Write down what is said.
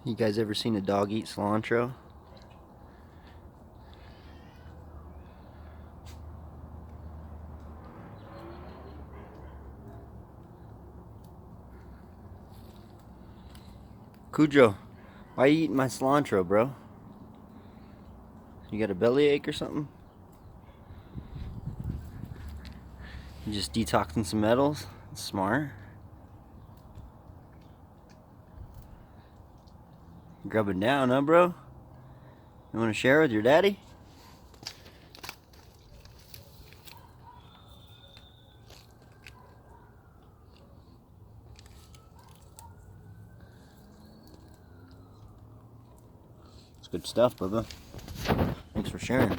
You guys ever seen a dog eat cilantro? Cujo, why you eating my cilantro, bro? You got a bellyache or something? You just detoxing some metals? That's smart. Grubbing down, huh, bro? You want to share with your daddy? It's good stuff, Bubba. Thanks for sharing.